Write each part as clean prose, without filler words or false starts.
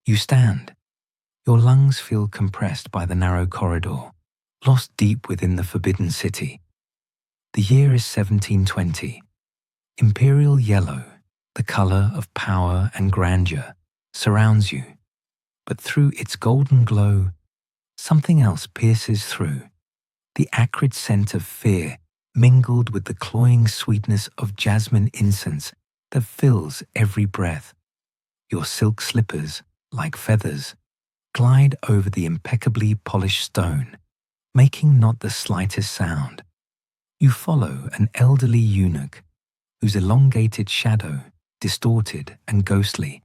You stand. Your lungs feel compressed by the narrow corridor, lost deep within the forbidden city. The year is 1720. Imperial yellow, the color of power and grandeur, surrounds you. But through its golden glow, something else pierces through. The acrid scent of fear mingled with the cloying sweetness of jasmine incense that fills every breath. Your silk slippers, like feathers, glide over the impeccably polished stone, making not the slightest sound. You follow an elderly eunuch, whose elongated shadow, distorted and ghostly,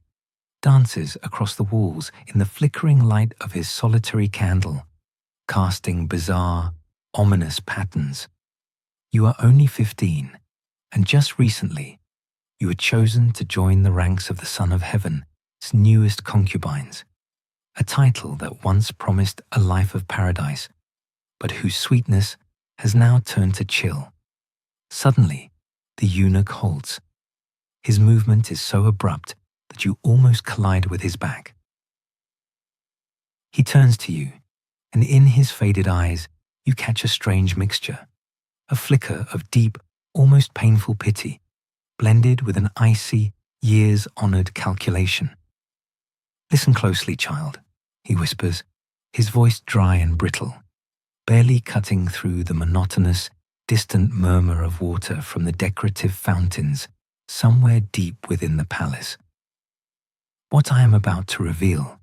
dances across the walls in the flickering light of his solitary candle, casting bizarre, ominous patterns. You are only 15, and just recently, you were chosen to join the ranks of the Son of Heaven's newest concubines, a title that once promised a life of paradise, but whose sweetness has now turned to chill. Suddenly, the eunuch halts. His movement is so abrupt that you almost collide with his back. He turns to you, and in his faded eyes, you catch a strange mixture, a flicker of deep, almost painful pity, blended with an icy, years-honored calculation. "Listen closely, child," he whispers, his voice dry and brittle, barely cutting through the monotonous, distant murmur of water from the decorative fountains somewhere deep within the palace. "What I am about to reveal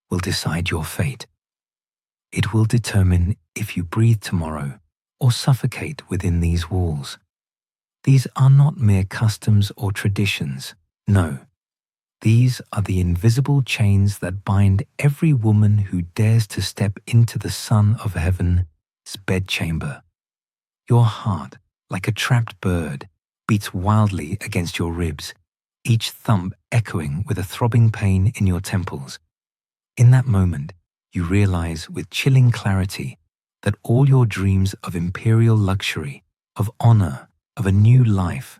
will decide your fate. It will determine if you breathe tomorrow or suffocate within these walls. These are not mere customs or traditions, no. These are the invisible chains that bind every woman who dares to step into the Son of Heaven's bedchamber. Your heart, like a trapped bird, beats wildly against your ribs, each thump echoing with a throbbing pain in your temples. In that moment, you realize with chilling clarity that all your dreams of imperial luxury, of honor, of a new life,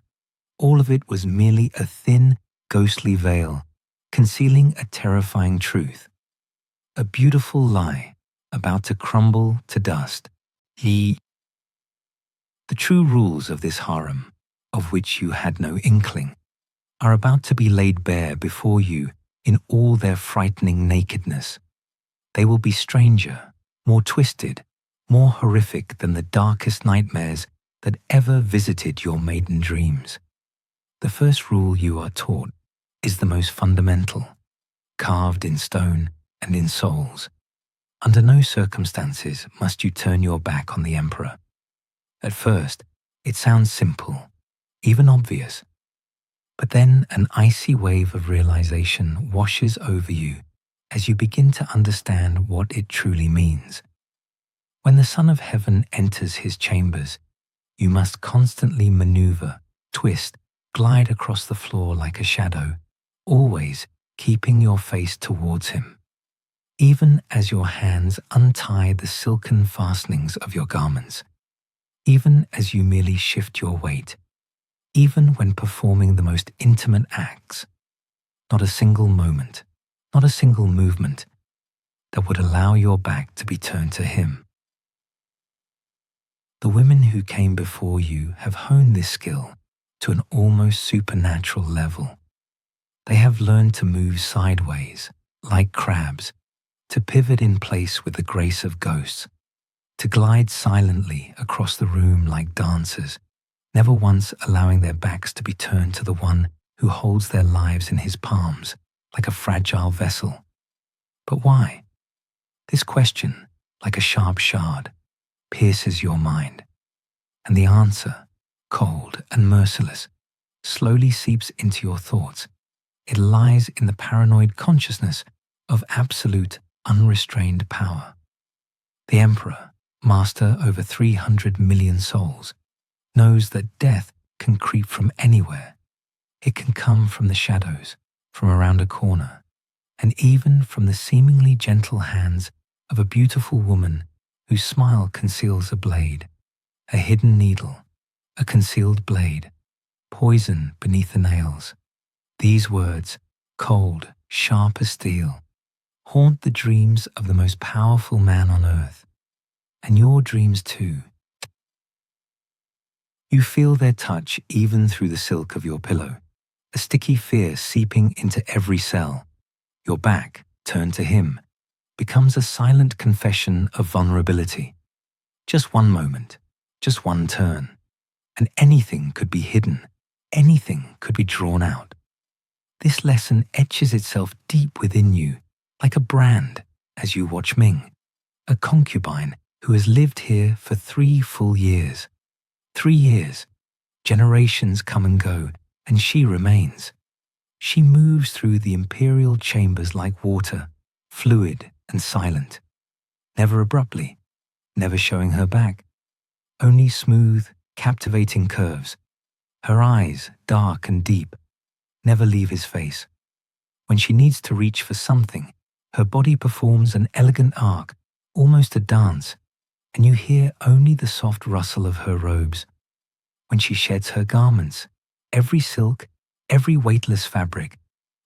all of it was merely a thin, ghostly veil, concealing a terrifying truth. A beautiful lie about to crumble to dust. The true rules of this harem, of which you had no inkling, are about to be laid bare before you in all their frightening nakedness. They will be stranger, more twisted, more horrific than the darkest nightmares that ever visited your maiden dreams. The first rule you are taught is the most fundamental, carved in stone and in souls. Under no circumstances must you turn your back on the emperor. At first, it sounds simple, even obvious. But then an icy wave of realization washes over you as you begin to understand what it truly means. When the Son of Heaven enters his chambers, you must constantly maneuver, twist, glide across the floor like a shadow, always keeping your face towards him. Even as your hands untie the silken fastenings of your garments, even as you merely shift your weight, even when performing the most intimate acts, not a single moment, not a single movement that would allow your back to be turned to him. The women who came before you have honed this skill to an almost supernatural level. They have learned to move sideways, like crabs, to pivot in place with the grace of ghosts, to glide silently across the room like dancers, never once allowing their backs to be turned to the one who holds their lives in his palms like a fragile vessel. But why? This question, like a sharp shard, pierces your mind, and the answer, cold and merciless, slowly seeps into your thoughts. It lies in the paranoid consciousness of absolute, unrestrained power. The Emperor, master over 300 million souls, knows that death can creep from anywhere. It can come from the shadows, from around a corner, and even from the seemingly gentle hands of a beautiful woman whose smile conceals a blade, a hidden needle, a concealed blade, poison beneath the nails. These words, cold, sharp as steel, haunt the dreams of the most powerful man on earth, and your dreams too. You feel their touch even through the silk of your pillow, a sticky fear seeping into every cell. Your back, turned to him, becomes a silent confession of vulnerability. Just one moment, just one turn, and anything could be hidden, anything could be drawn out. This lesson etches itself deep within you, like a brand, as you watch Ming, a concubine who has lived here for 3 full years. 3 years, generations come and go, and she remains. She moves through the imperial chambers like water, fluid and silent, never abruptly, never showing her back, only smooth, captivating curves. Her eyes, dark and deep, never leave his face. When she needs to reach for something, her body performs an elegant arc, almost a dance, and you hear only the soft rustle of her robes. When she sheds her garments, every silk, every weightless fabric,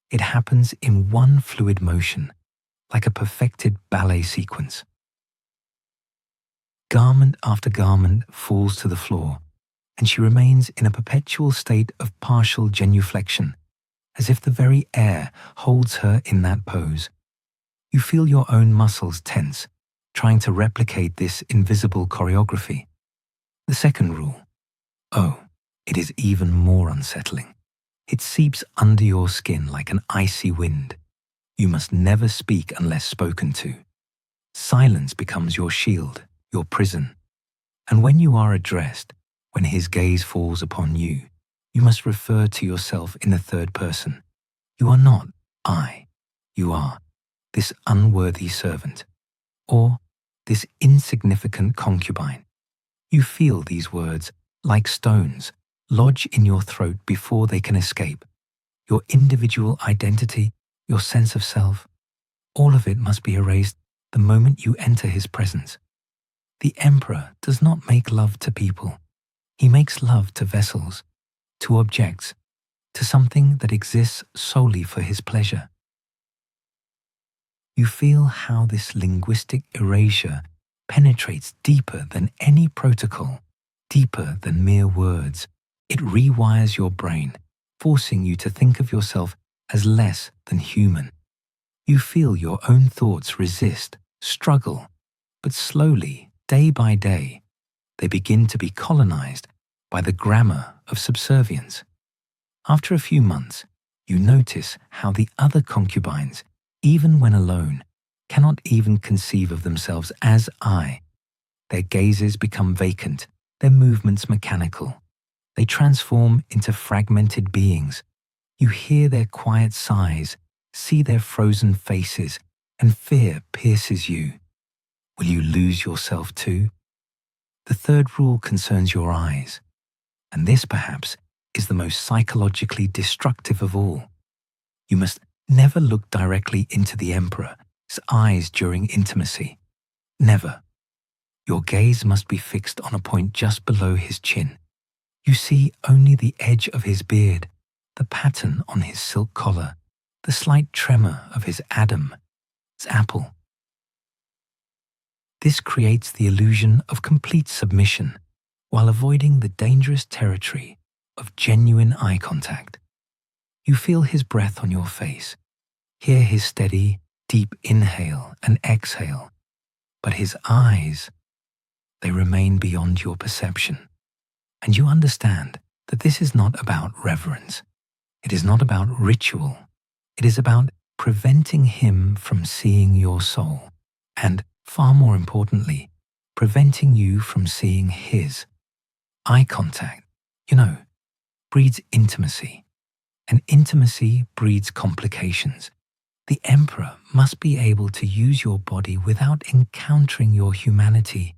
it happens in one fluid motion, like a perfected ballet sequence. Garment after garment falls to the floor, and she remains in a perpetual state of partial genuflection, as if the very air holds her in that pose. You feel your own muscles tense, trying to replicate this invisible choreography. The second rule. Oh, it is even more unsettling. It seeps under your skin like an icy wind. You must never speak unless spoken to. Silence becomes your shield, your prison. And when you are addressed, when his gaze falls upon you, you must refer to yourself in the third person. You are not I. You are this unworthy servant, or this insignificant concubine. You feel these words, like stones, lodge in your throat before they can escape. Your individual identity, your sense of self, all of it must be erased the moment you enter his presence. The emperor does not make love to people. He makes love to vessels, to objects, to something that exists solely for his pleasure. You feel how this linguistic erasure penetrates deeper than any protocol, deeper than mere words. It rewires your brain, forcing you to think of yourself as less than human. You feel your own thoughts resist, struggle, but slowly, day by day, they begin to be colonized by the grammar of subservience. After a few months, you notice how the other concubines, even when alone, cannot even conceive of themselves as I. Their gazes become vacant, their movements mechanical. They transform into fragmented beings. You hear their quiet sighs, see their frozen faces, and fear pierces you. Will you lose yourself too? The third rule concerns your eyes, and this perhaps is the most psychologically destructive of all. You must never look directly into the emperor's eyes during intimacy. Never. Your gaze must be fixed on a point just below his chin. You see only the edge of his beard, the pattern on his silk collar, the slight tremor of his Adam's apple. This creates the illusion of complete submission, while avoiding the dangerous territory of genuine eye contact. You feel his breath on your face, hear his steady, deep inhale and exhale, but his eyes, they remain beyond your perception. And you understand that this is not about reverence. It is not about ritual. It is about preventing him from seeing your soul, and, far more importantly, preventing you from seeing his. Eye contact, breeds intimacy, and intimacy breeds complications. The emperor must be able to use your body without encountering your humanity.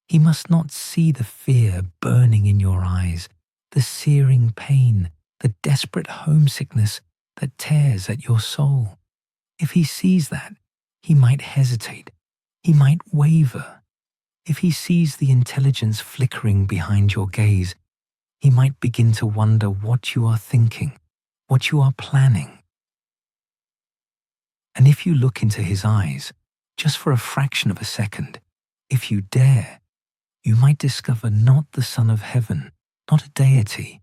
He must not see the fear burning in your eyes, the searing pain, the desperate homesickness that tears at your soul. If he sees that, he might hesitate. He might waver. If he sees the intelligence flickering behind your gaze, he might begin to wonder what you are thinking, what you are planning. And if you look into his eyes, just for a fraction of a second, if you dare, you might discover not the Son of Heaven, not a deity.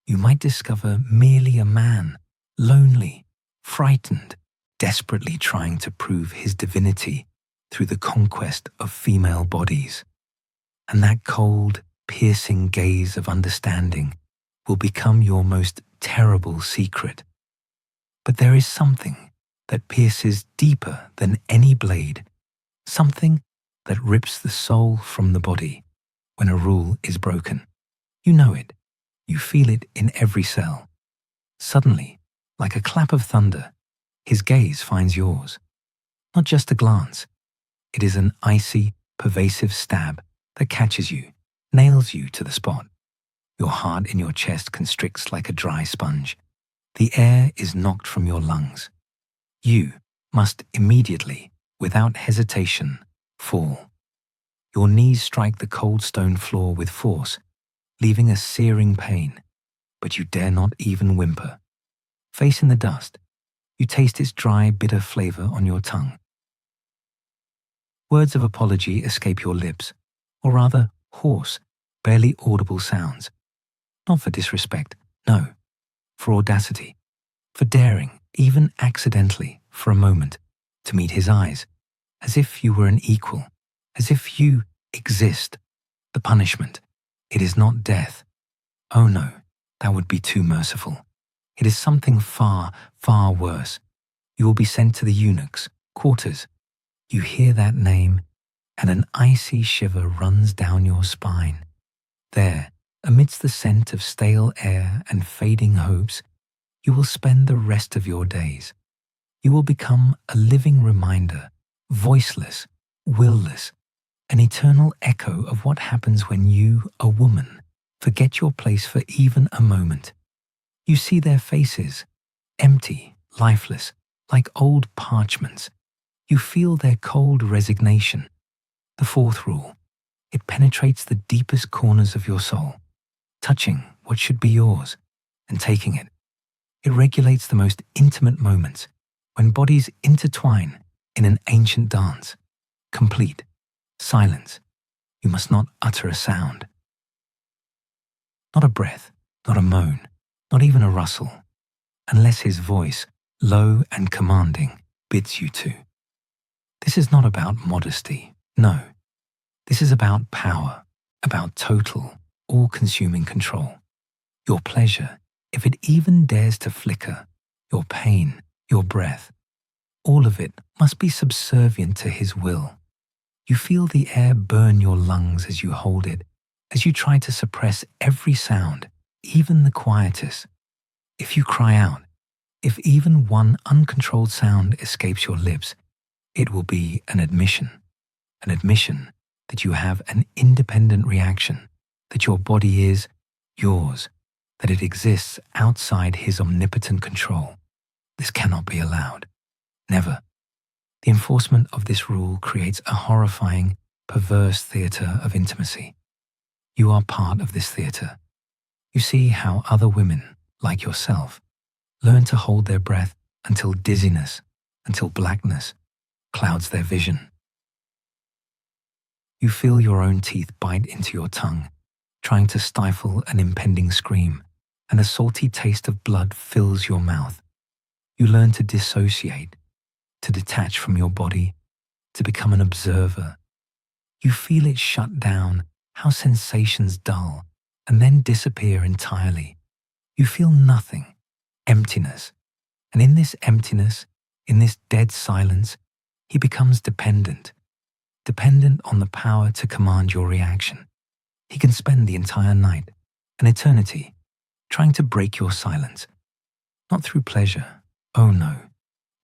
You might discover merely a man, lonely, frightened, desperately trying to prove his divinity through the conquest of female bodies. And that cold, piercing gaze of understanding will become your most terrible secret. But there is something that pierces deeper than any blade, something that rips the soul from the body when a rule is broken. You know it. You feel it in every cell. Suddenly, like a clap of thunder, his gaze finds yours. Not just a glance. It is an icy, pervasive stab that catches you, nails you to the spot. Your heart in your chest constricts like a dry sponge. The air is knocked from your lungs. You must immediately, without hesitation, fall. Your knees strike the cold stone floor with force, leaving a searing pain, but you dare not even whimper. Face in the dust, you taste its dry, bitter flavor on your tongue. Words of apology escape your lips, or rather, hoarse, barely audible sounds. Not for disrespect, no, for audacity, for daring, even accidentally, for a moment, to meet his eyes, as if you were an equal, as if you exist. The punishment, it is not death. Oh no, that would be too merciful. It is something far, far worse. You will be sent to the eunuchs' quarters. You hear that name, and an icy shiver runs down your spine. There, amidst the scent of stale air and fading hopes, you will spend the rest of your days. You will become a living reminder, voiceless, will-less, an eternal echo of what happens when you, a woman, forget your place for even a moment. You see their faces, empty, lifeless, like old parchments. You feel their cold resignation. The fourth rule, it penetrates the deepest corners of your soul, touching what should be yours and taking it. It regulates the most intimate moments, when bodies intertwine in an ancient dance. Complete silence. You must not utter a sound. Not a breath, not a moan, not even a rustle, unless his voice, low and commanding, bids you to. This is not about modesty, no. This is about power, about total, all-consuming control. Your pleasure, if it even dares to flicker, your pain, your breath, all of it must be subservient to his will. You feel the air burn your lungs as you hold it, as you try to suppress every sound, even the quietest. If you cry out, if even one uncontrolled sound escapes your lips, it will be an admission that you have an independent reaction, that your body is yours, that it exists outside his omnipotent control. This cannot be allowed. Never. The enforcement of this rule creates a horrifying, perverse theater of intimacy. You are part of this theater. You see how other women, like yourself, learn to hold their breath until dizziness, until blackness, clouds their vision. You feel your own teeth bite into your tongue, trying to stifle an impending scream, and a salty taste of blood fills your mouth. You learn to dissociate, to detach from your body, to become an observer. You feel it shut down, how sensations dull, and then disappear entirely. You feel nothing, emptiness. And in this emptiness, in this dead silence, he becomes dependent on the power to command your reaction. He can spend the entire night, an eternity, trying to break your silence. Not through pleasure, oh no,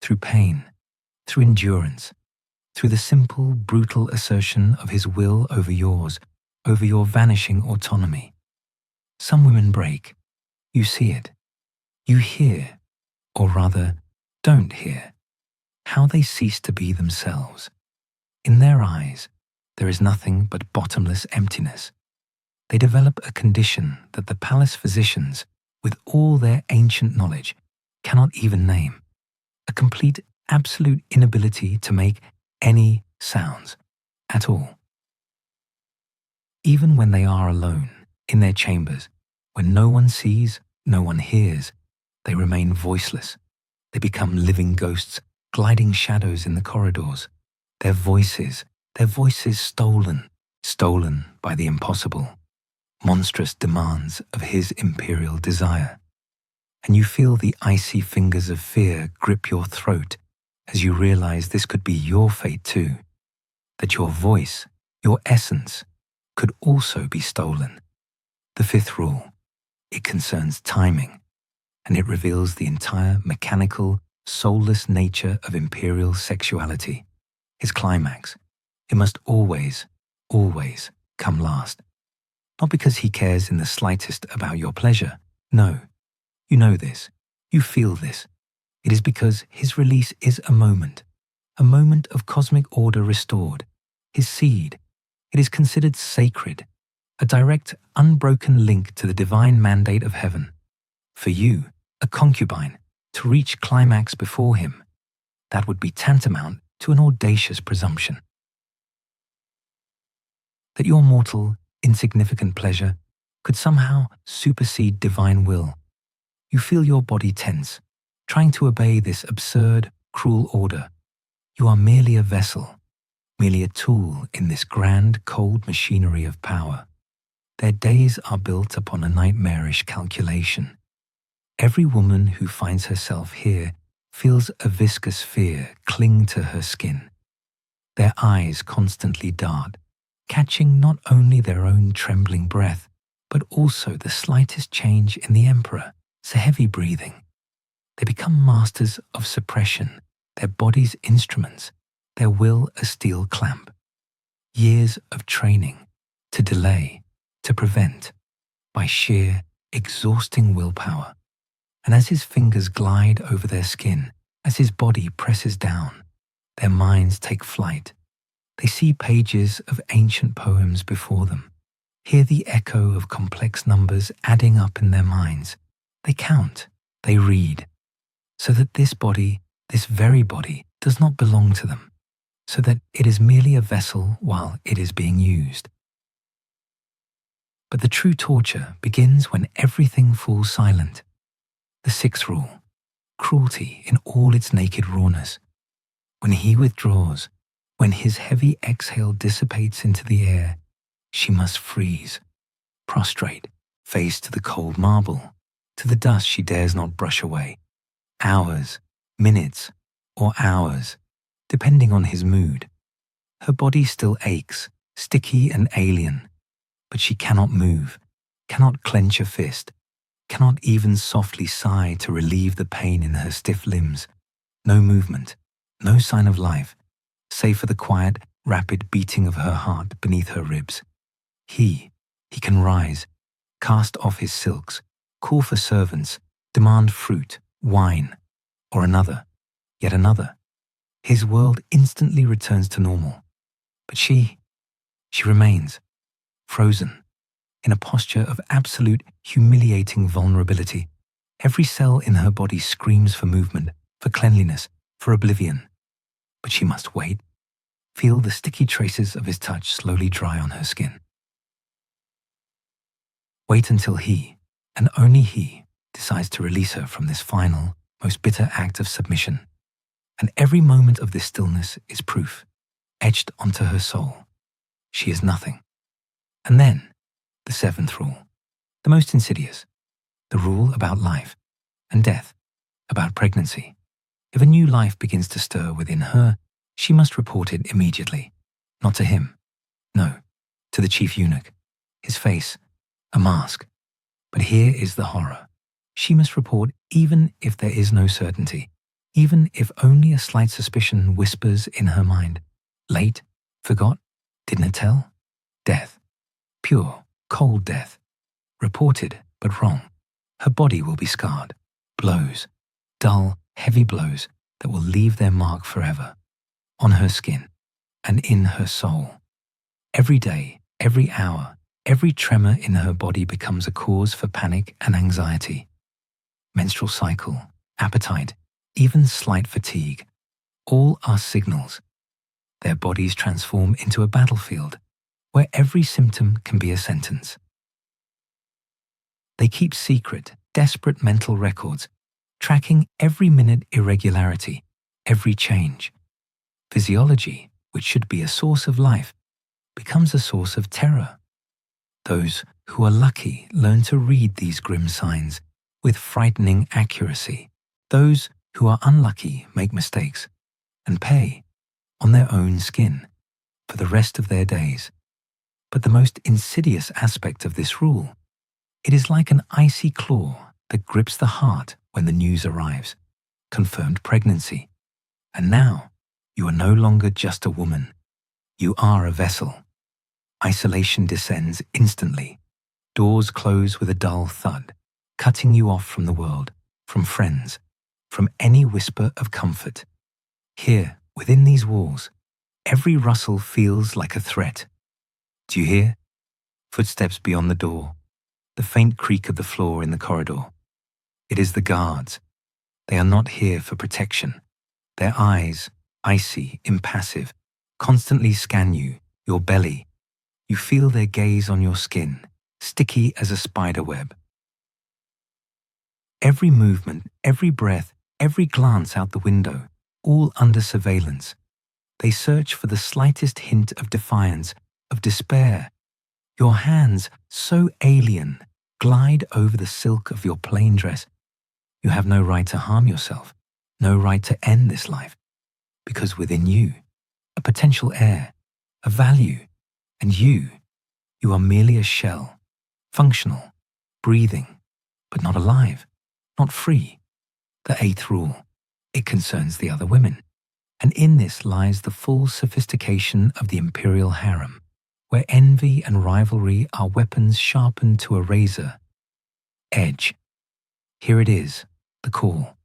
through pain, through endurance, through the simple, brutal assertion of his will over yours, over your vanishing autonomy. Some women break. You see it. You hear, or rather, don't hear, how they cease to be themselves. In their eyes, there is nothing but bottomless emptiness. They develop a condition that the palace physicians, with all their ancient knowledge, cannot even name. A complete absolute inability to make any sounds at all. Even when they are alone, in their chambers, when no one sees, no one hears, they remain voiceless. They become living ghosts, gliding shadows in the corridors. Their voices stolen by the impossible, monstrous demands of his imperial desire. And you feel the icy fingers of fear grip your throat as you realize this could be your fate too, that your voice, your essence, could also be stolen. The fifth rule, it concerns timing, and it reveals the entire mechanical, soulless nature of imperial sexuality. His climax, it must always come last. Not because he cares in the slightest about your pleasure. No, you know this, you feel this. It is because his release is a moment of cosmic order restored. His seed, it is considered sacred, a direct, unbroken link to the divine mandate of heaven. For you, a concubine, to reach climax before him, that would be tantamount to an audacious presumption. That your mortal, insignificant pleasure could somehow supersede divine will. You feel your body tense, trying to obey this absurd, cruel order. You are merely a vessel, merely a tool in this grand, cold machinery of power. Their days are built upon a nightmarish calculation. Every woman who finds herself here feels a viscous fear cling to her skin. Their eyes constantly dart, catching not only their own trembling breath, but also the slightest change in the emperor's heavy breathing. They become masters of suppression, their bodies instruments, their will a steel clamp. Years of training, to delay, to prevent, by sheer, exhausting willpower. And as his fingers glide over their skin, as his body presses down, their minds take flight. They see pages of ancient poems before them, hear the echo of complex numbers adding up in their minds. They count, they read, so that this body, this very body, does not belong to them, so that it is merely a vessel while it is being used. But the true torture begins when everything falls silent. The sixth rule, cruelty in all its naked rawness. When he withdraws, when his heavy exhale dissipates into the air, she must freeze, prostrate, face to the cold marble, to the dust she dares not brush away. Hours, minutes, or hours, depending on his mood. Her body still aches, sticky and alien, but she cannot move, cannot clench a fist, cannot even softly sigh to relieve the pain in her stiff limbs. No movement, no sign of life, save for the quiet, rapid beating of her heart beneath her ribs. He can rise, cast off his silks, call for servants, demand fruit, wine, or another, yet another. His world instantly returns to normal. But she remains, frozen, in a posture of absolute, humiliating vulnerability. Every cell in her body screams for movement, for cleanliness, for oblivion. But she must wait, feel the sticky traces of his touch slowly dry on her skin. Wait until he, and only he, decides to release her from this final, most bitter act of submission. And every moment of this stillness is proof, etched onto her soul. She is nothing. And then, the seventh rule, the most insidious, the rule about life and death, about pregnancy. If a new life begins to stir within her, she must report it immediately, not to him, no, to the chief eunuch. His face, a mask. But here is the horror. She must report even if there is no certainty, even if only a slight suspicion whispers in her mind. Late, forgot, didn't tell. Death, pure, cold death. Reported, but wrong. Her body will be scarred. Blows, dull, heavy blows that will leave their mark forever. On her skin and in her soul. Every day, every hour, every tremor in her body becomes a cause for panic and anxiety. Menstrual cycle, appetite, even slight fatigue, All are signals. Their bodies transform into a battlefield where every symptom can be a sentence. They keep secret, desperate mental records, tracking every minute irregularity, every change. Physiology, which should be a source of life, becomes a source of terror. Those who are lucky learn to read these grim signs with frightening accuracy. Those who are unlucky make mistakes and pay on their own skin for the rest of their days. But the most insidious aspect of this rule, it is like an icy claw that grips the heart when the news arrives. Confirmed pregnancy. And now, you are no longer just a woman. You are a vessel. Isolation descends instantly. Doors close with a dull thud, cutting you off from the world, from friends, from any whisper of comfort. Here, within these walls, every rustle feels like a threat. Do you hear? Footsteps beyond the door, the faint creak of the floor in the corridor. It is the guards. They are not here for protection. Their eyes, icy, impassive, constantly scan you, your belly. You feel their gaze on your skin, sticky as a spider web. Every movement, every breath, every glance out the window, all under surveillance. They search for the slightest hint of defiance, of despair. Your hands, so alien, glide over the silk of your plain dress. You have no right to harm yourself, no right to end this life, because within you, a potential heir, a value, and you are merely a shell, functional, breathing, but not alive, not free. The 8th rule, it concerns the other women. And in this lies the full sophistication of the Imperial Harem, where envy and rivalry are weapons sharpened to a razor edge. Here it is, the call,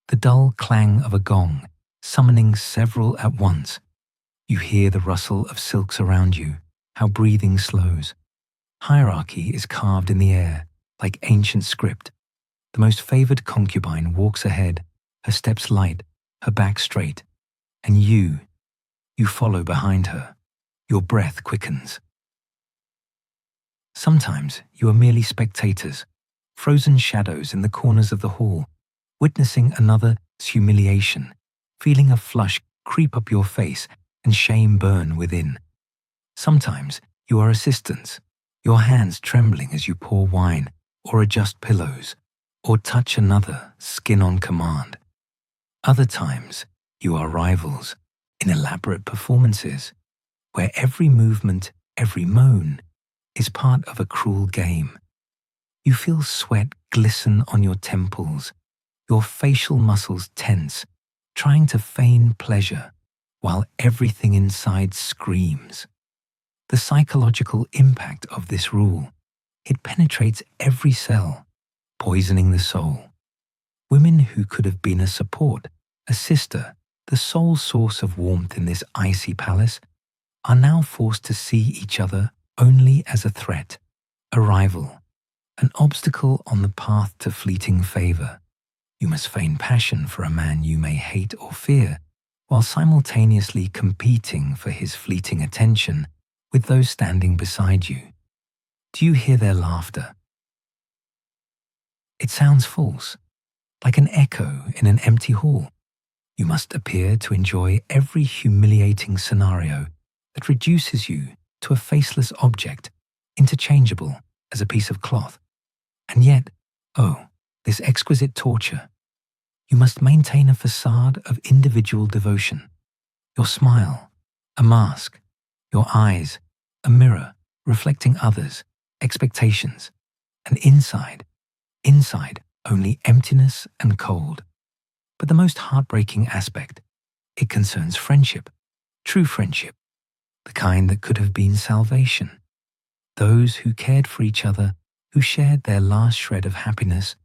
the dull clang of a gong, summoning several at once. You hear the rustle of silks around you, how breathing slows. Hierarchy is carved in the air, like ancient script. The most favored concubine walks ahead, her steps light, her back straight. And you follow behind her. Your breath quickens. Sometimes you are merely spectators, frozen shadows in the corners of the hall, witnessing another's humiliation, feeling a flush creep up your face and shame burn within. Sometimes you are assistants, your hands trembling as you pour wine or adjust pillows or touch another skin on command. Other times, you are rivals in elaborate performances where every movement, every moan is part of a cruel game. You feel sweat glisten on your temples, your facial muscles tense, trying to feign pleasure while everything inside screams. The psychological impact of this rule, it penetrates every cell, poisoning the soul. Women who could have been a support, a sister, the sole source of warmth in this icy palace, are now forced to see each other only as a threat, a rival, an obstacle on the path to fleeting favor. You must feign passion for a man you may hate or fear, while simultaneously competing for his fleeting attention with those standing beside you. Do you hear their laughter? It sounds false, like an echo in an empty hall. You must appear to enjoy every humiliating scenario that reduces you to a faceless object, interchangeable as a piece of cloth. And yet, oh, this exquisite torture. You must maintain a facade of individual devotion. Your smile, a mask. Your eyes, a mirror reflecting others, expectations. And inside only emptiness and cold. But the most heartbreaking aspect, it concerns friendship, true friendship, the kind that could have been salvation. Those who cared for each other, who shared their last shred of happiness,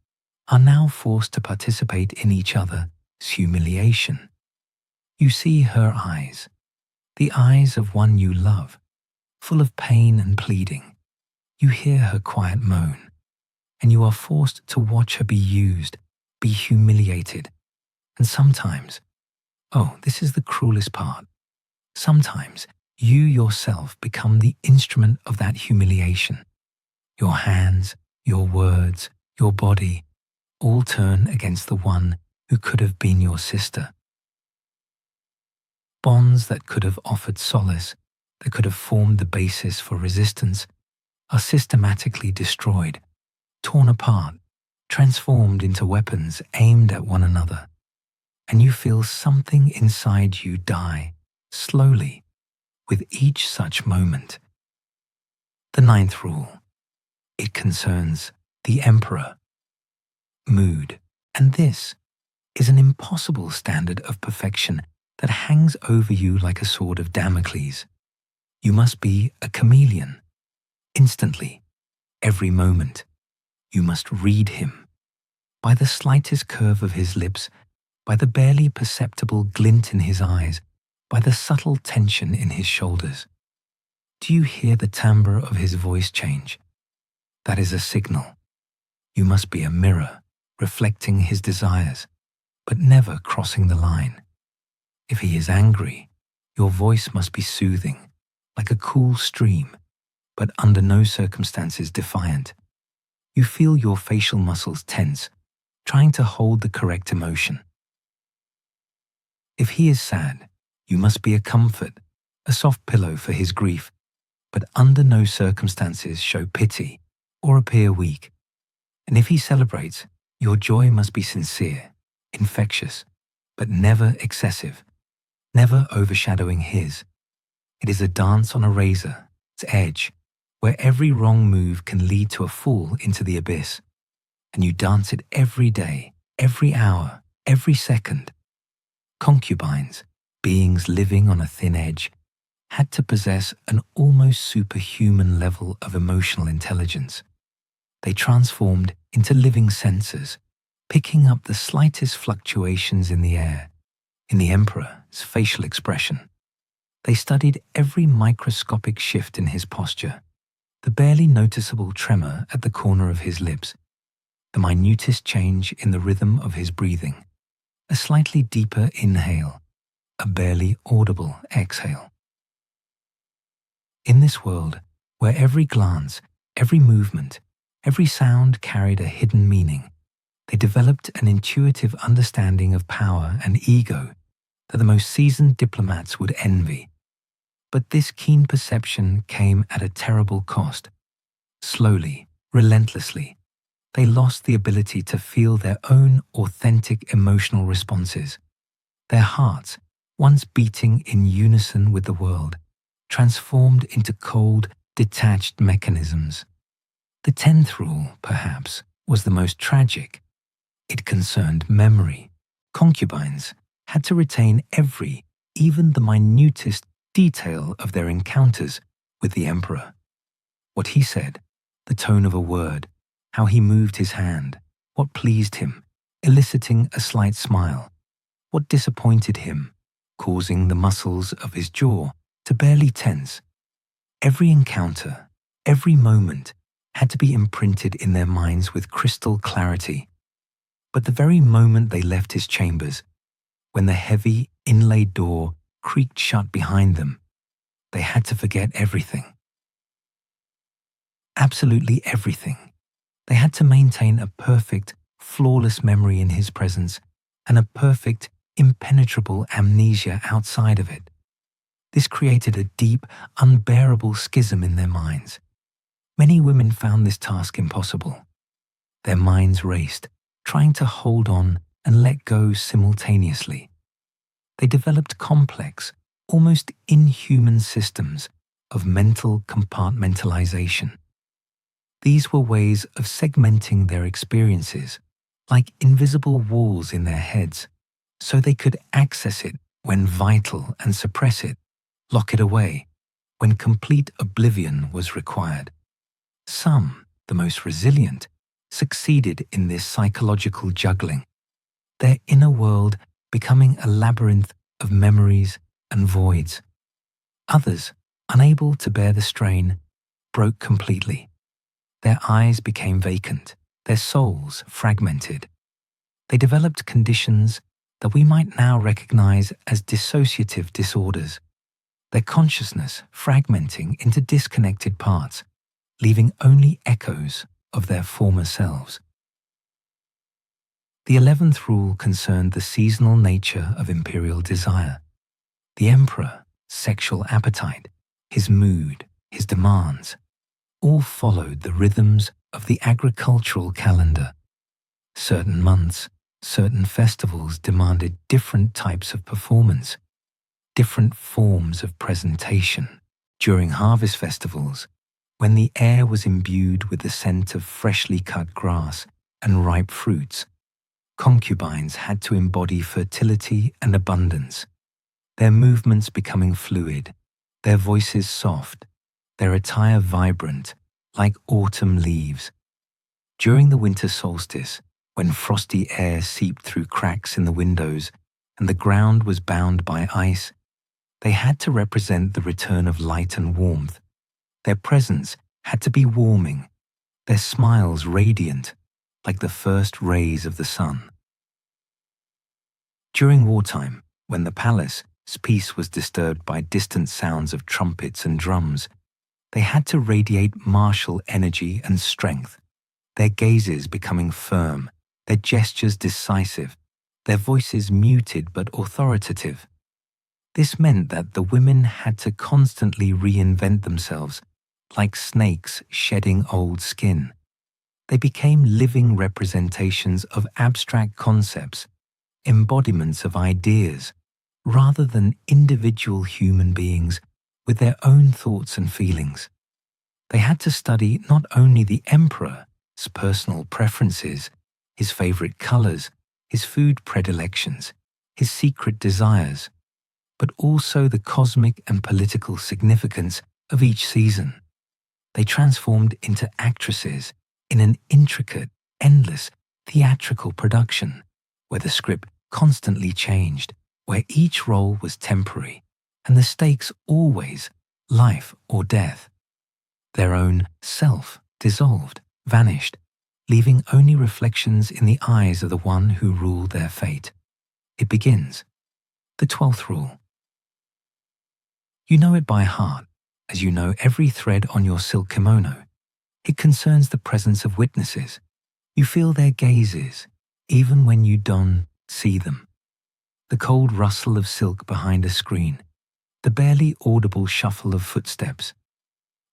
are now forced to participate in each other's humiliation. You see her eyes, the eyes of one you love, full of pain and pleading. You hear her quiet moan, and you are forced to watch her be used, be humiliated, and sometimes, Oh, this is the cruelest part. Sometimes you yourself become the instrument of that humiliation. Your hands, your words, your body all turn against the one who could have been your sister. Bonds that could have offered solace, that could have formed the basis for resistance, are systematically destroyed, torn apart, transformed into weapons aimed at one another. And you feel something inside you die, slowly, with each such moment. The ninth rule. It concerns the emperor. Mood. And this is an impossible standard of perfection that hangs over you like a sword of Damocles. You must be a chameleon. Instantly, every moment, you must read him. By the slightest curve of his lips, by the barely perceptible glint in his eyes, by the subtle tension in his shoulders. Do you hear the timbre of his voice change? That is a signal. You must be a mirror, reflecting his desires, but never crossing the line. If he is angry, your voice must be soothing, like a cool stream, but under no circumstances defiant. You feel your facial muscles tense, trying to hold the correct emotion. If he is sad, you must be a comfort, a soft pillow for his grief, but under no circumstances show pity or appear weak. And if he celebrates, your joy must be sincere, infectious, but never excessive, never overshadowing his. It is a dance on a razor, its edge, where every wrong move can lead to a fall into the abyss. And you dance it every day, every hour, every second. Concubines, beings living on a thin edge, had to possess an almost superhuman level of emotional intelligence. They transformed into living sensors, picking up the slightest fluctuations in the air, in the emperor's facial expression. They studied every microscopic shift in his posture, the barely noticeable tremor at the corner of his lips, the minutest change in the rhythm of his breathing, a slightly deeper inhale, a barely audible exhale. In this world, where every glance, every movement, every sound carried a hidden meaning, they developed an intuitive understanding of power and ego that the most seasoned diplomats would envy. But this keen perception came at a terrible cost. Slowly, relentlessly, they lost the ability to feel their own authentic emotional responses. Their hearts, once beating in unison with the world, transformed into cold, detached mechanisms. The 10th rule, perhaps, was the most tragic. It concerned memory. Concubines had to retain every, even the minutest, detail of their encounters with the emperor. What he said, the tone of a word, how he moved his hand, what pleased him, eliciting a slight smile, what disappointed him, causing the muscles of his jaw to barely tense. Every encounter, every moment had to be imprinted in their minds with crystal clarity. But the very moment they left his chambers, when the heavy, inlaid door creaked shut behind them, they had to forget everything. Absolutely everything. They had to maintain a perfect, flawless memory in his presence and a perfect, impenetrable amnesia outside of it. This created a deep, unbearable schism in their minds. Many women found this task impossible. Their minds raced, trying to hold on and let go simultaneously. They developed complex, almost inhuman systems of mental compartmentalization. These were ways of segmenting their experiences, like invisible walls in their heads, so they could access it when vital and suppress it, lock it away when complete oblivion was required. Some, the most resilient, succeeded in this psychological juggling, their inner world becoming a labyrinth of memories and voids. Others, unable to bear the strain, broke completely. Their eyes became vacant, their souls fragmented. They developed conditions that we might now recognize as dissociative disorders, their consciousness fragmenting into disconnected parts, leaving only echoes of their former selves. The 11th rule concerned the seasonal nature of imperial desire. The emperor, sexual appetite, his mood, his demands, all followed the rhythms of the agricultural calendar. Certain months, certain festivals demanded different types of performance, different forms of presentation. During harvest festivals, when the air was imbued with the scent of freshly cut grass and ripe fruits, concubines had to embody fertility and abundance, their movements becoming fluid, their voices soft, their attire vibrant, like autumn leaves. During the winter solstice, when frosty air seeped through cracks in the windows and the ground was bound by ice, they had to represent the return of light and warmth. Their presence had to be warming, their smiles radiant, like the first rays of the sun. During wartime, when the palace's peace was disturbed by distant sounds of trumpets and drums, they had to radiate martial energy and strength, their gazes becoming firm, their gestures decisive, their voices muted but authoritative. This meant that the women had to constantly reinvent themselves, like snakes shedding old skin. They became living representations of abstract concepts, embodiments of ideas, rather than individual human beings with their own thoughts and feelings. They had to study not only the emperor's personal preferences, his favorite colors, his food predilections, his secret desires, but also the cosmic and political significance of each season. They transformed into actresses in an intricate, endless, theatrical production, where the script constantly changed, where each role was temporary, and the stakes always life or death. Their own self dissolved, vanished, leaving only reflections in the eyes of the one who ruled their fate. It begins. The 12th rule. You know it by heart, as you know every thread on your silk kimono. It concerns the presence of witnesses. You feel their gazes, even when you don't see them. The cold rustle of silk behind a screen, the barely audible shuffle of footsteps.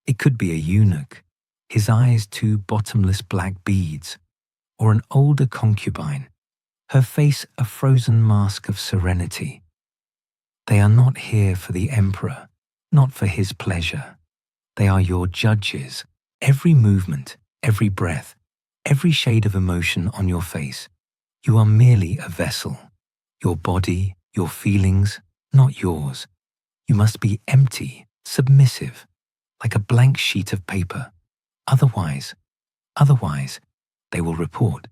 It could be a eunuch, his eyes two bottomless black beads, or an older concubine, her face a frozen mask of serenity. They are not here for the emperor, not for his pleasure. They are your judges. Every movement, every breath, every shade of emotion on your face. You are merely a vessel. Your body, your feelings, not yours. You must be empty, submissive, like a blank sheet of paper. Otherwise, they will report.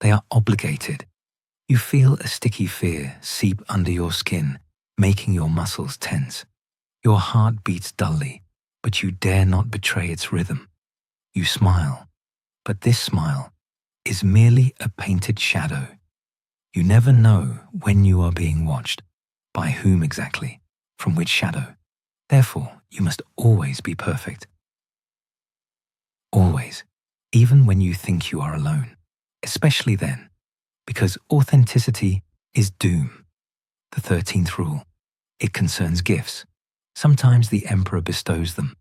They are obligated. You feel a sticky fear seep under your skin, making your muscles tense. Your heart beats dully, but you dare not betray its rhythm. You smile, but this smile is merely a painted shadow. You never know when you are being watched, by whom exactly, from which shadow. Therefore, you must always be perfect. Always, even when you think you are alone, especially then, because authenticity is doom. The 13th rule. It concerns gifts. Sometimes the emperor bestows them.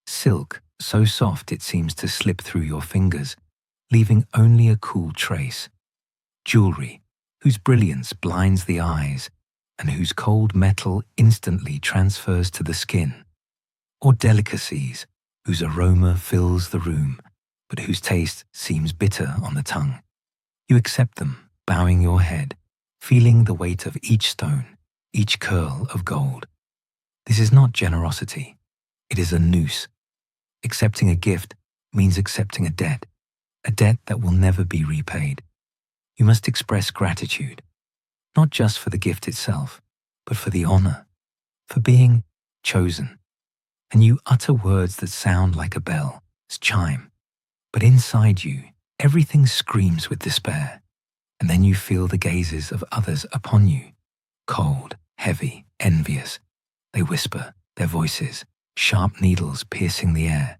Silk, so soft it seems to slip through your fingers, leaving only a cool trace. Jewelry, whose brilliance blinds the eyes, and whose cold metal instantly transfers to the skin. Or delicacies, whose aroma fills the room, but whose taste seems bitter on the tongue. You accept them, bowing your head, feeling the weight of each stone, each curl of gold. This is not generosity. It is a noose. Accepting a gift means accepting a debt that will never be repaid. You must express gratitude, not just for the gift itself, but for the honor, for being chosen. And you utter words that sound like a bell's chime, but inside you, everything screams with despair. And then you feel the gazes of others upon you, cold, heavy, envious. They whisper, their voices, sharp needles piercing the air.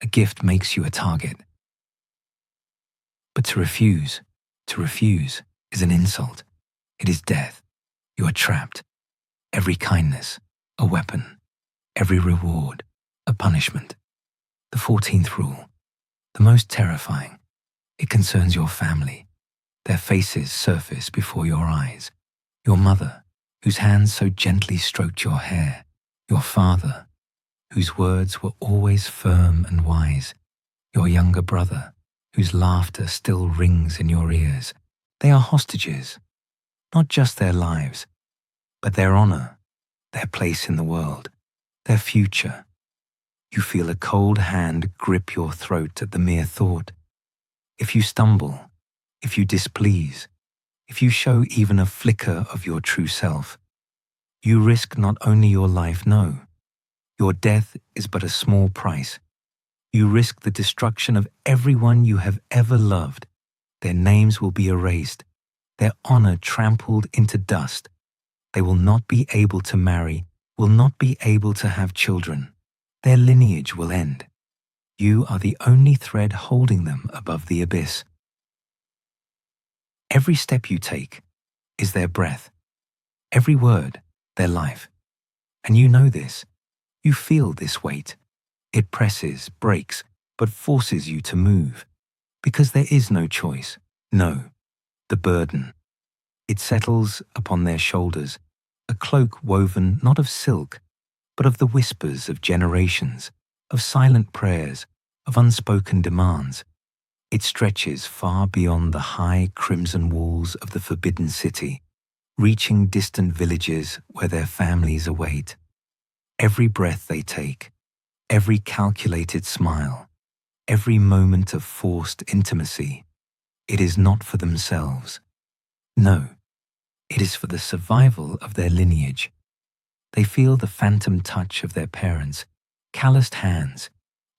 A gift makes you a target. But to refuse is an insult. It is death. You are trapped. Every kindness, a weapon. Every reward, a punishment. The 14th rule, the most terrifying. It concerns your family. Their faces surface before your eyes. Your mother, whose hands so gently stroked your hair. Your father, whose words were always firm and wise. Your younger brother, whose laughter still rings in your ears. They are hostages, not just their lives, but their honor, their place in the world, their future. You feel a cold hand grip your throat at the mere thought. If you stumble, if you displease, if you show even a flicker of your true self, you risk not only your life, no, your death is but a small price. You risk the destruction of everyone you have ever loved. Their names will be erased, their honor trampled into dust. They will not be able to marry, will not be able to have children. Their lineage will end. You are the only thread holding them above the abyss. Every step you take is their breath. Every word, their life. And you know this. You feel this weight. It presses, breaks, but forces you to move. Because there is no choice. No, the burden. It settles upon their shoulders, a cloak woven not of silk, but of the whispers of generations, of silent prayers, of unspoken demands. It stretches far beyond the high crimson walls of the forbidden city, reaching distant villages where their families await. Every breath they take, every calculated smile, every moment of forced intimacy, it is not for themselves. No, it is for the survival of their lineage. They feel the phantom touch of their parents, calloused hands,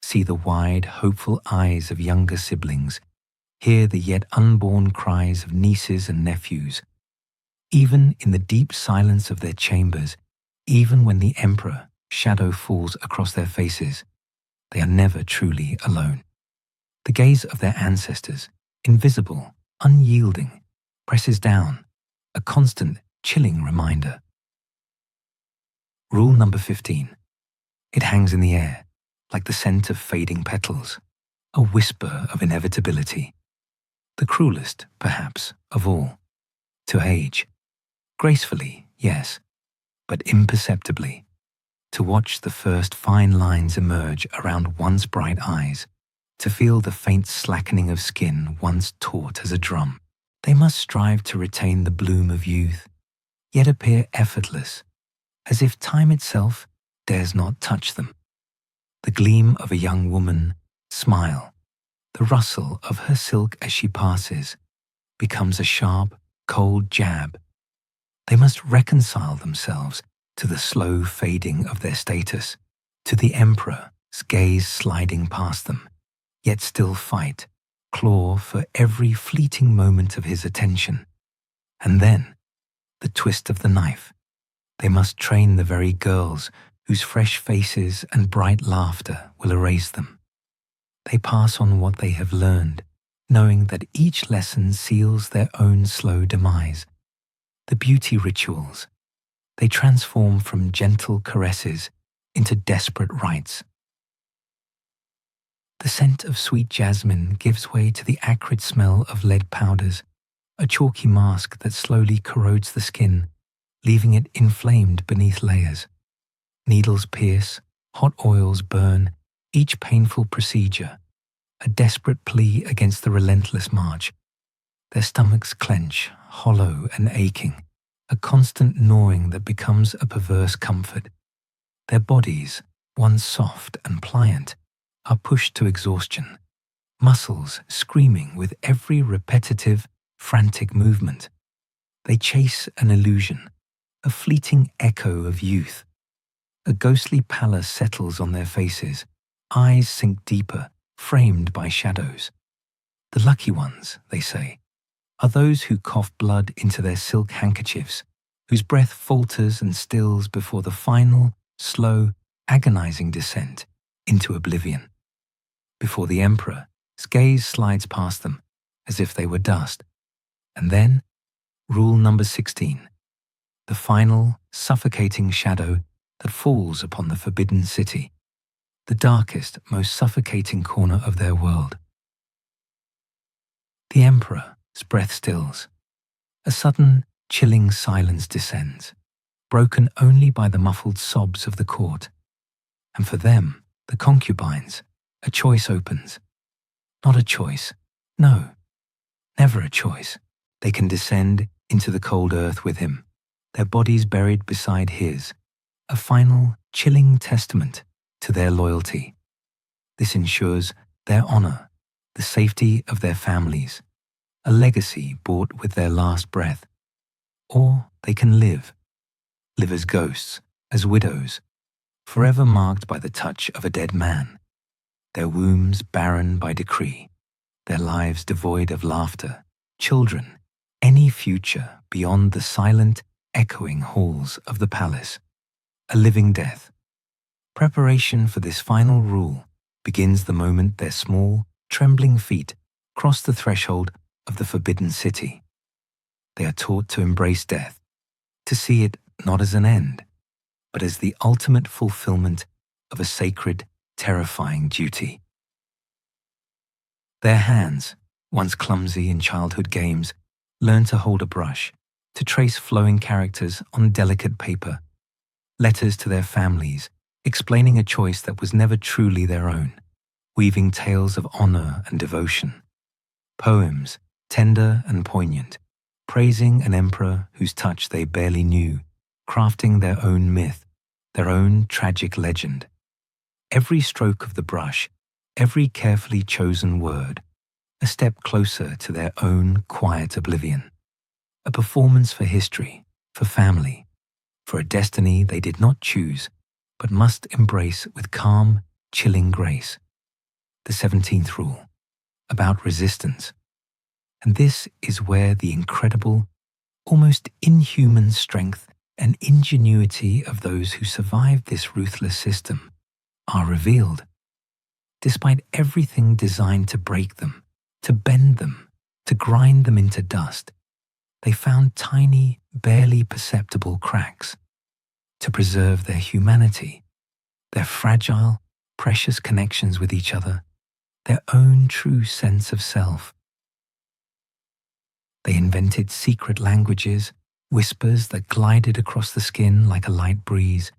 see the wide, hopeful eyes of younger siblings, hear the yet unborn cries of nieces and nephews. Even in the deep silence of their chambers, even when the emperor shadow falls across their faces, they are never truly alone. The gaze of their ancestors, invisible, unyielding, presses down, a constant, chilling reminder. Rule number 15. It hangs in the air, like the scent of fading petals, a whisper of inevitability. The cruelest, perhaps, of all. To age. Gracefully, yes, but imperceptibly. To watch the first fine lines emerge around once bright eyes, to feel the faint slackening of skin once taut as a drum. They must strive to retain the bloom of youth, yet appear effortless, as if time itself dares not touch them. The gleam of a young woman, smile, the rustle of her silk as she passes, becomes a sharp, cold jab. They must reconcile themselves to the slow fading of their status, to the emperor's gaze sliding past them, yet still fight, claw for every fleeting moment of his attention. And then, the twist of the knife. They must train the very girls whose fresh faces and bright laughter will erase them. They pass on what they have learned, knowing that each lesson seals their own slow demise. The beauty rituals. They transform from gentle caresses into desperate rites. The scent of sweet jasmine gives way to the acrid smell of lead powders, a chalky mask that slowly corrodes the skin, leaving it inflamed beneath layers. Needles pierce, hot oils burn, each painful procedure, a desperate plea against the relentless march. Their stomachs clench, hollow and aching, a constant gnawing that becomes a perverse comfort. Their bodies, once soft and pliant, are pushed to exhaustion, muscles screaming with every repetitive, frantic movement. They chase an illusion, a fleeting echo of youth. A ghostly pallor settles on their faces, eyes sink deeper, framed by shadows. The lucky ones, they say, are those who cough blood into their silk handkerchiefs, whose breath falters and stills before the final, slow, agonizing descent into oblivion. Before the emperor's gaze slides past them as if they were dust. And then, rule number 16, the final, suffocating shadow that falls upon the forbidden city, the darkest, most suffocating corner of their world. The emperor's breath stills. A sudden, chilling silence descends, broken only by the muffled sobs of the court. And for them, the concubines, a choice opens. Not a choice. No, never a choice. They can descend into the cold earth with him, their bodies buried beside his, a final, chilling testament to their loyalty. This ensures their honor, the safety of their families, a legacy bought with their last breath. Or they can live as ghosts, as widows, forever marked by the touch of a dead man, their wombs barren by decree, their lives devoid of laughter, children, any future beyond the silent, echoing halls of the palace, a living death. Preparation for this final rule begins the moment their small, trembling feet cross the threshold of the forbidden city. They are taught to embrace death, to see it not as an end, but as the ultimate fulfillment of a sacred, terrifying duty. Their hands, once clumsy in childhood games, learn to hold a brush, to trace flowing characters on delicate paper, letters to their families, explaining a choice that was never truly their own, weaving tales of honor and devotion, poems, tender and poignant, praising an emperor whose touch they barely knew, crafting their own myth, their own tragic legend. Every stroke of the brush, every carefully chosen word, a step closer to their own quiet oblivion, a performance for history, for family, for a destiny they did not choose, but must embrace with calm, chilling grace. The 17th rule, about resistance. And this is where the incredible, almost inhuman strength and ingenuity of those who survived this ruthless system are revealed. Despite everything designed to break them, to bend them, to grind them into dust, they found tiny, barely perceptible cracks to preserve their humanity, their fragile, precious connections with each other, their own true sense of self. They invented secret languages, whispers that glided across the skin like a light breeze,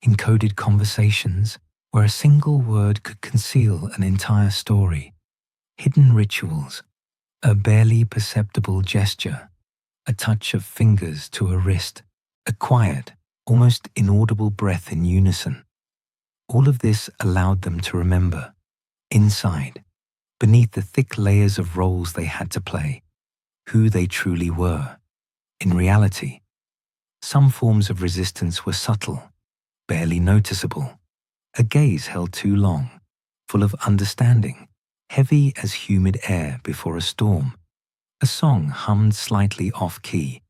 encoded conversations where a single word could conceal an entire story, hidden rituals, a barely perceptible gesture, a touch of fingers to a wrist, a quiet, almost inaudible breath in unison. All of this allowed them to remember, inside, beneath the thick layers of roles they had to play, who they truly were. In reality, some forms of resistance were subtle, barely noticeable, a gaze held too long, full of understanding, heavy as humid air before a storm, a song hummed slightly off-key,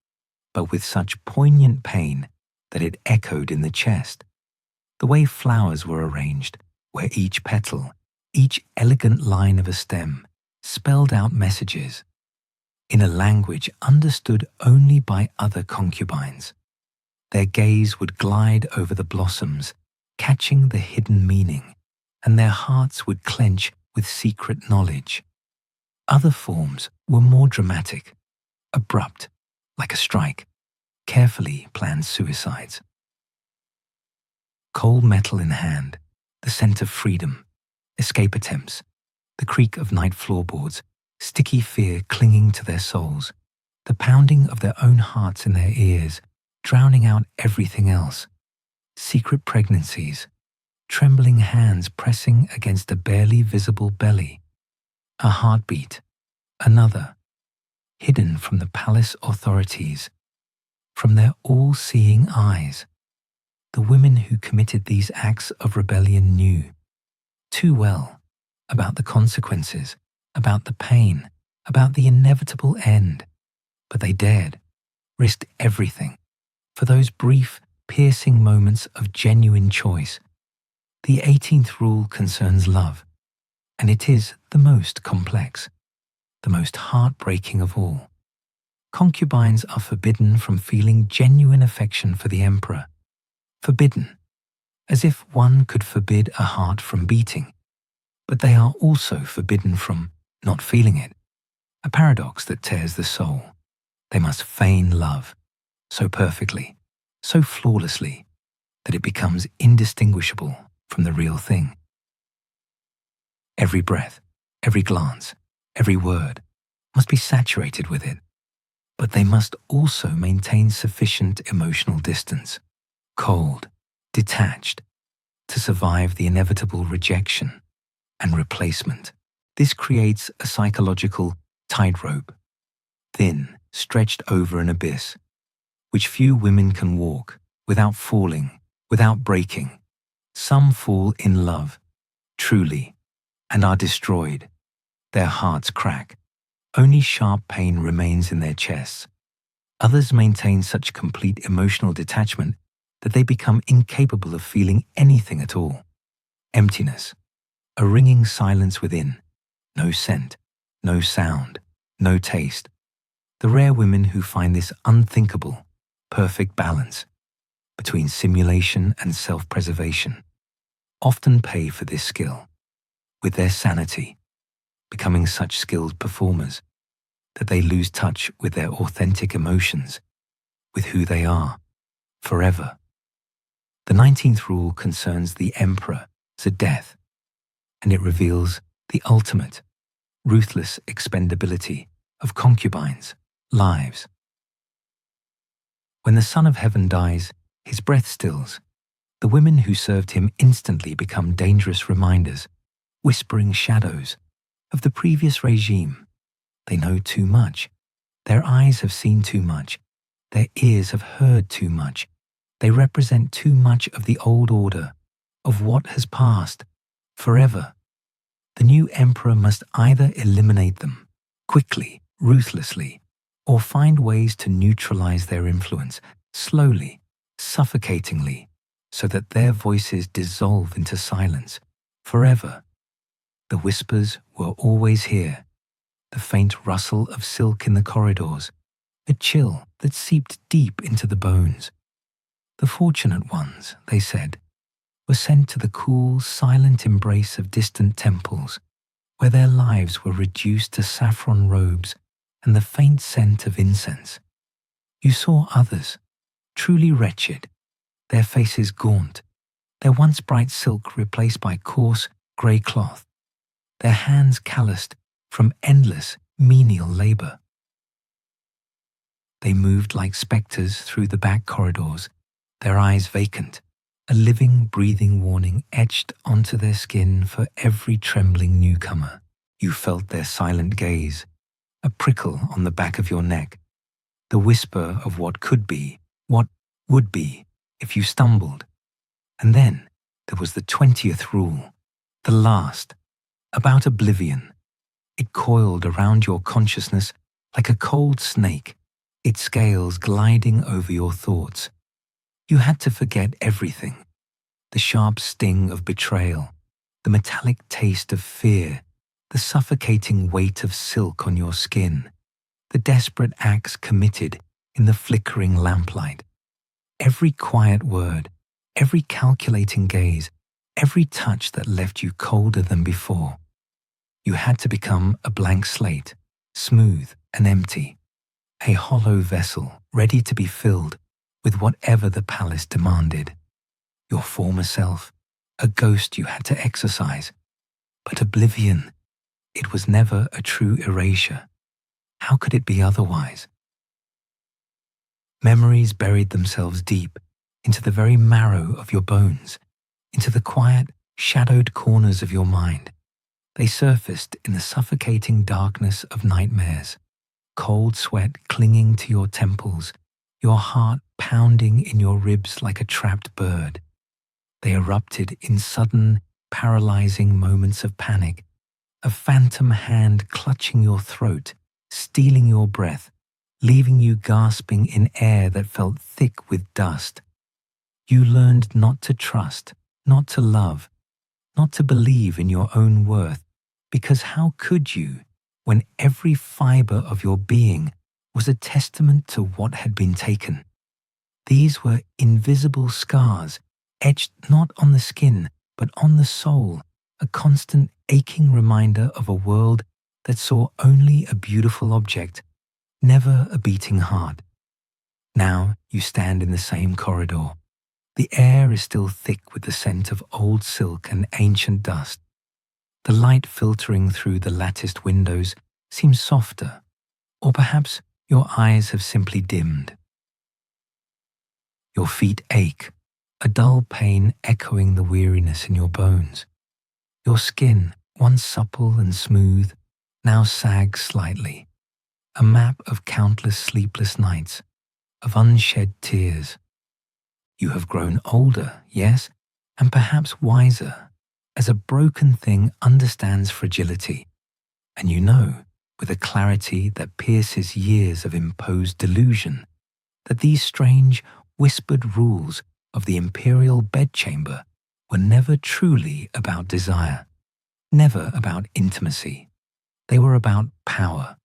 but with such poignant pain that it echoed in the chest. The way flowers were arranged, where each petal, each elegant line of a stem, spelled out messages, in a language understood only by other concubines. Their gaze would glide over the blossoms, catching the hidden meaning, and their hearts would clench with secret knowledge. Other forms were more dramatic, abrupt, like a strike, carefully planned suicides. Cold metal in hand, the scent of freedom, escape attempts, the creak of night floorboards, sticky fear clinging to their souls, the pounding of their own hearts in their ears, drowning out everything else, secret pregnancies, trembling hands pressing against a barely visible belly, a heartbeat, another, hidden from the palace authorities, from their all-seeing eyes. The women who committed these acts of rebellion knew, too well, about the consequences, about the pain, about the inevitable end. But they dared, risked everything, for those brief, piercing moments of genuine choice. The 18th rule concerns love, and it is the most complex, the most heartbreaking of all. Concubines are forbidden from feeling genuine affection for the emperor. Forbidden, as if one could forbid a heart from beating. But they are also forbidden from not feeling it, a paradox that tears the soul. They must feign love, so perfectly, so flawlessly, that it becomes indistinguishable from the real thing. Every breath, every glance, every word must be saturated with it, but they must also maintain sufficient emotional distance, cold, detached, to survive the inevitable rejection and replacement. This creates a psychological tightrope, thin, stretched over an abyss, which few women can walk without falling, without breaking. Some fall in love, truly, and are destroyed. Their hearts crack. Only sharp pain remains in their chests. Others maintain such complete emotional detachment that they become incapable of feeling anything at all. Emptiness, a ringing silence within, no scent, no sound, no taste. The rare women who find this unthinkable, perfect balance between simulation and self-preservation often pay for this skill with their sanity, becoming such skilled performers that they lose touch with their authentic emotions, with who they are, forever. The 19th rule concerns the emperor's death, and it reveals the ultimate, ruthless expendability of concubines' lives. When the Son of Heaven dies, his breath stills. The women who served him instantly become dangerous reminders, whispering shadows of the previous regime. They know too much. Their eyes have seen too much. Their ears have heard too much. They represent too much of the old order, of what has passed, forever. The new emperor must either eliminate them, quickly, ruthlessly, or find ways to neutralize their influence, slowly, suffocatingly, so that their voices dissolve into silence, forever. The whispers were always here, the faint rustle of silk in the corridors, a chill that seeped deep into the bones. The fortunate ones, they said, were sent to the cool, silent embrace of distant temples, where their lives were reduced to saffron robes and the faint scent of incense. You saw others, truly wretched, their faces gaunt, their once bright silk replaced by coarse, grey cloth, their hands calloused from endless, menial labour. They moved like spectres through the back corridors, their eyes vacant, a living, breathing warning etched onto their skin for every trembling newcomer. You felt their silent gaze, a prickle on the back of your neck, the whisper of what could be, what would be, if you stumbled. And then there was the 20th rule, the last, about oblivion. It coiled around your consciousness like a cold snake, its scales gliding over your thoughts. You had to forget everything, the sharp sting of betrayal, the metallic taste of fear, the suffocating weight of silk on your skin, the desperate acts committed in the flickering lamplight. Every quiet word, every calculating gaze, every touch that left you colder than before. You had to become a blank slate, smooth and empty, a hollow vessel ready to be filled with whatever the palace demanded. Your former self, a ghost you had to exorcise. But oblivion, it was never a true erasure. How could it be otherwise? Memories buried themselves deep into the very marrow of your bones, into the quiet, shadowed corners of your mind. They surfaced in the suffocating darkness of nightmares, cold sweat clinging to your temples, your heart pounding in your ribs like a trapped bird. They erupted in sudden, paralyzing moments of panic, a phantom hand clutching your throat stealing your breath, leaving you gasping in air that felt thick with dust. You learned not to trust, not to love, not to believe in your own worth, because how could you, when every fiber of your being was a testament to what had been taken? These were invisible scars, etched not on the skin, but on the soul, a constant aching reminder of a world that saw only a beautiful object, never a beating heart. Now you stand in the same corridor. The air is still thick with the scent of old silk and ancient dust. The light filtering through the latticed windows seems softer, or perhaps your eyes have simply dimmed. Your feet ache, a dull pain echoing the weariness in your bones. Your skin, once supple and smooth, now sags slightly, a map of countless sleepless nights, of unshed tears. You have grown older, yes, and perhaps wiser, as a broken thing understands fragility. And you know, with a clarity that pierces years of imposed delusion, that these strange, whispered rules of the imperial bedchamber were never truly about desire, never about intimacy. They were about power,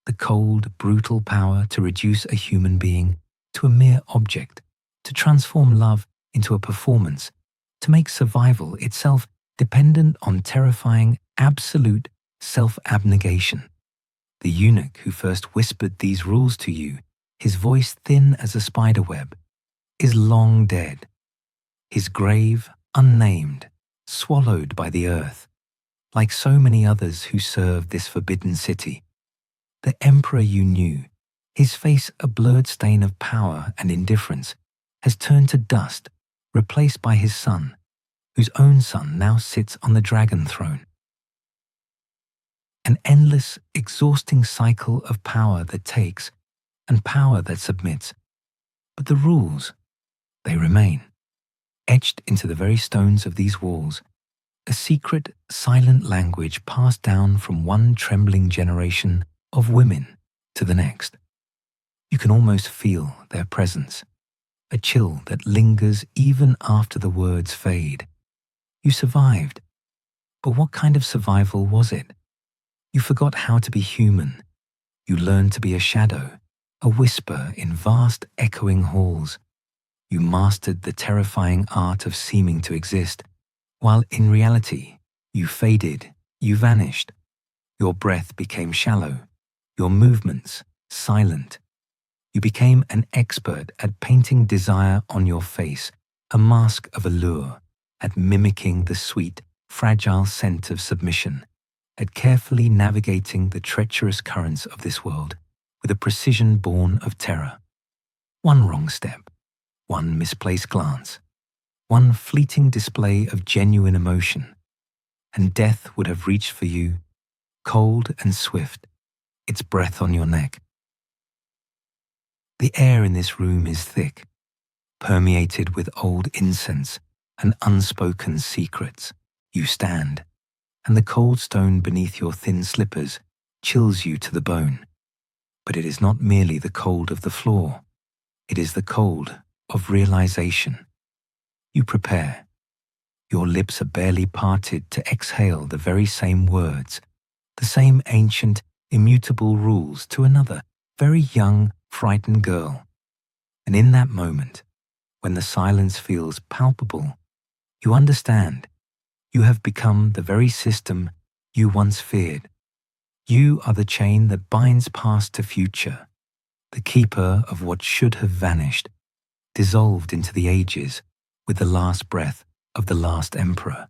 the cold, brutal power to reduce a human being to a mere object, to transform love into a performance, to make survival itself dependent on terrifying, absolute self-abnegation. The eunuch who first whispered these rules to you, his voice thin as a spiderweb, is long dead. His grave, unnamed, swallowed by the earth, like so many others who served this forbidden city. The emperor you knew, his face a blurred stain of power and indifference, has turned to dust, replaced by his son, whose own son now sits on the dragon throne. An endless, exhausting cycle of power that takes and power that submits. But the rules, they remain, etched into the very stones of these walls, a secret, silent language passed down from one trembling generation of women to the next. You can almost feel their presence, a chill that lingers even after the words fade. You survived, but what kind of survival was it? You forgot how to be human. You learned to be a shadow, a whisper in vast echoing halls. You mastered the terrifying art of seeming to exist, while in reality, you faded, you vanished. Your breath became shallow, your movements silent. You became an expert at painting desire on your face, a mask of allure, at mimicking the sweet, fragile scent of submission, at carefully navigating the treacherous currents of this world with a precision born of terror. One wrong step, one misplaced glance, one fleeting display of genuine emotion, and death would have reached for you, cold and swift, its breath on your neck. The air in this room is thick, permeated with old incense and unspoken secrets. You stand, and the cold stone beneath your thin slippers chills you to the bone. But it is not merely the cold of the floor, it is the cold of realization. You prepare. Your lips are barely parted to exhale the very same words, the same ancient, immutable rules to another, very young, frightened girl. And in that moment, when the silence feels palpable, you understand. You have become the very system you once feared. You are the chain that binds past to future, the keeper of what should have vanished, dissolved into the ages with the last breath of the last emperor.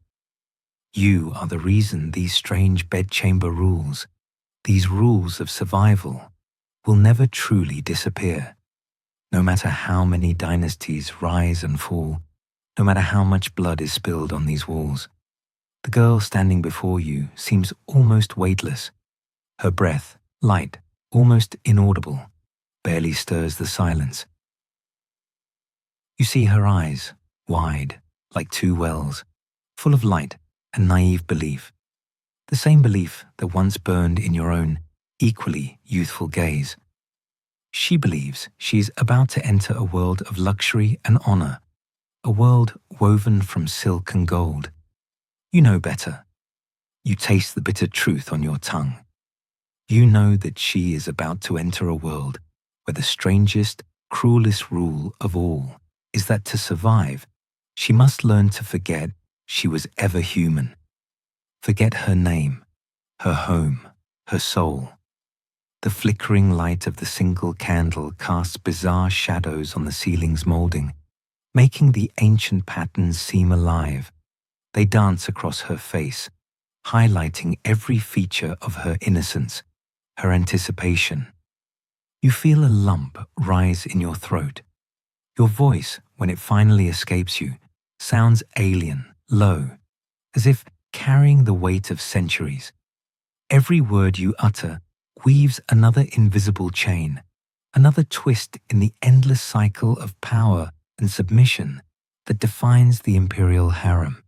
You are the reason these strange bedchamber rules, these rules of survival, will never truly disappear. No matter how many dynasties rise and fall, no matter how much blood is spilled on these walls, the girl standing before you seems almost weightless. Her breath, light, almost inaudible, barely stirs the silence. You see her eyes, wide, like two wells, full of light and naive belief, the same belief that once burned in your own, equally youthful gaze. She believes she is about to enter a world of luxury and honor, a world woven from silk and gold. You know better. You taste the bitter truth on your tongue. You know that she is about to enter a world where the strangest, cruelest rule of all is that to survive, she must learn to forget she was ever human. Forget her name, her home, her soul. The flickering light of the single candle casts bizarre shadows on the ceiling's molding, making the ancient patterns seem alive. They dance across her face, highlighting every feature of her innocence, her anticipation. You feel a lump rise in your throat. Your voice, when it finally escapes you, sounds alien, low, as if carrying the weight of centuries. Every word you utter weaves another invisible chain, another twist in the endless cycle of power and submission that defines the Imperial Harem.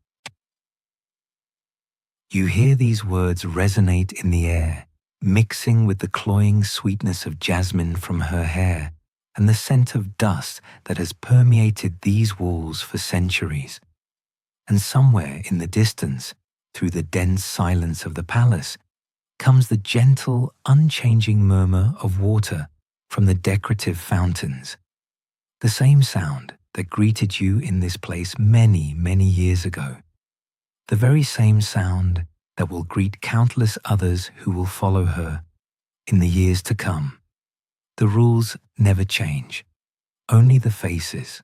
You hear these words resonate in the air, mixing with the cloying sweetness of jasmine from her hair and the scent of dust that has permeated these walls for centuries. And somewhere in the distance, through the dense silence of the palace, comes the gentle, unchanging murmur of water from the decorative fountains. The same sound that greeted you in this place many, many years ago. The very same sound that will greet countless others who will follow her in the years to come. The rules never change, only the faces.